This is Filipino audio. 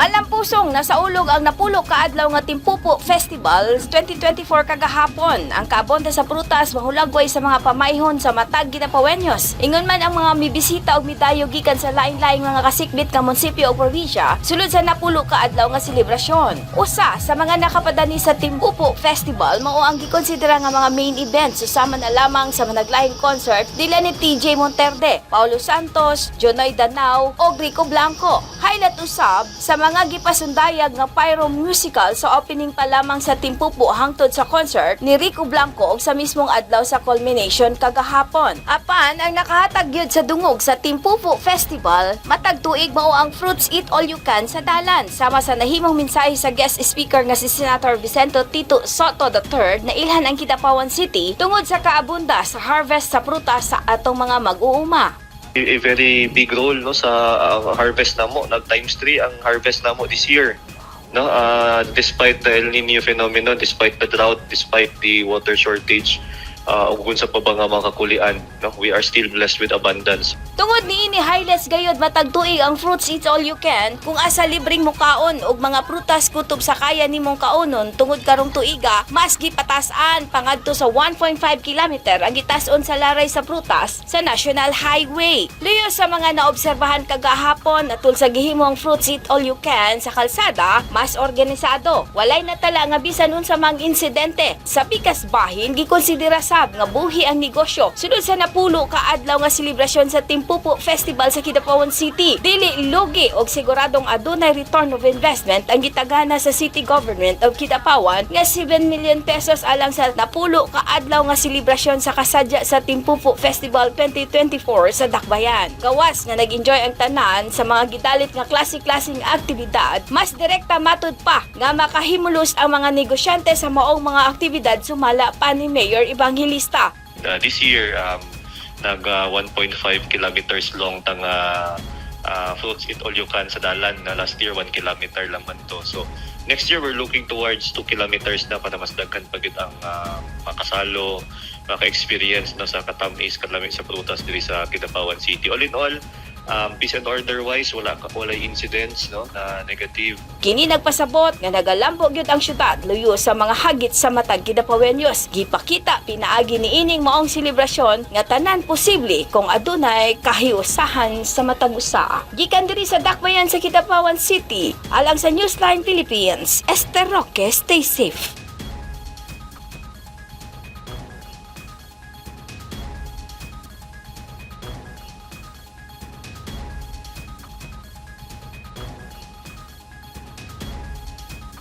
Malampusong nasaulog ang napulok kaadlaw nga Timpupo Festival 2024 kagahapon. Ang kaabonda sa prutas mahulagway sa mga pamayhon sa matag Kidapawenyos. Ingon man ang mga mibisita og midayo gikan sa lain-laing mga kasikbit nga munisipyo o probinsya sulod sa napulok kaadlaw nga selebrasyon. Usa sa mga nakapadani sa Timpupo Festival mao ang gikonsidera nga mga main events susama na lamang sa managlaing concert dila ni TJ Monterde, Paulo Santos, Jonoy Danao o Rico Blanco. Highlight usab sa mga gipasundayag nga pyro musical sa opening pa lamang sa Timpupo hangtod sa concert ni Rico Blanco ug sa mismong adlaw sa culmination kagahapon. Apan ang nakahatag gyud sa dungog sa Timpupo Festival, matag tuig mao ang Fruits Eat All You Can sa dalan sama sa nahimong mensahe sa guest speaker nga si Senator Vicente Tito Soto III na ilhan ang Kidapawan City tungod sa kaabunda sa harvest sa prutas sa atong mga mag-uuma. A very big role no sa harvest namo, nag times 3 ang harvest namo this year, no, despite the El Nino phenomenon, despite the drought, despite the water shortage, ug sa pa ba nga mga kakulian, no, we are still blessed with abundance. Tungod niini highlights gayud matag tuig ang Fruits Eat All You Can kung asa libreng mukaon og mga prutas kutob sa kaya nimong kaonon tungod karong tuiga mas gipatasan pangadto sa 1.5 kilometer ang gitas-on sa laray sa prutas sa National Highway. Luyo sa mga naobserbahan kagahapon atul sa gihimong Fruits Eat All You Can sa kalsada mas organisado. Walay natala nga bisan unsa mang insidente. Sa pikas bahin gikonsidera sab nga buhi ang negosyo sulod sa napulo kaadlaw nga selebrasyon sa Timpupo Festival sa Kidapawan City. Dili lugi og siguradong adunay return of investment ang gitagana sa City Government of Kidapawan nga 7 million pesos alang sa napulo kaadlaw nga selebrasyon sa kasadya sa Timpupo Festival 2024 sa Dakbayan. Gawas nga nag-enjoy ang tanan sa mga gidalit nga klase-klaseng aktibidad, mas direkta matud pa nga makahimulos ang mga negosyante sa maong mga aktibidad sumala pa ni Mayor Evangelista. This year nag 1.5 kilometers long tang Fruits Eat All You Can sa dalan, na last year 1 kilometer lang man to. So next year we're looking towards 2 kilometers na para mas daghan pa gid ang makasalo, maka-experience no sa katamis kalami sa prutas diri sa Kidapawan City. All in all, peace and order wise wala incidents no na negative. Kini nagpasabot nga nagalambo gyud ang syudad luyo sa mga hagit sa matag Kidapawenyos. Gipakita pinaagi niining maong selebrasyon nga tanan posible kung adunay kahiusahan sa matag usa. Gikan diri sa Dakbayan sa Kidapawan City, alang sa Newsline Philippines, Esther Roque, stay safe.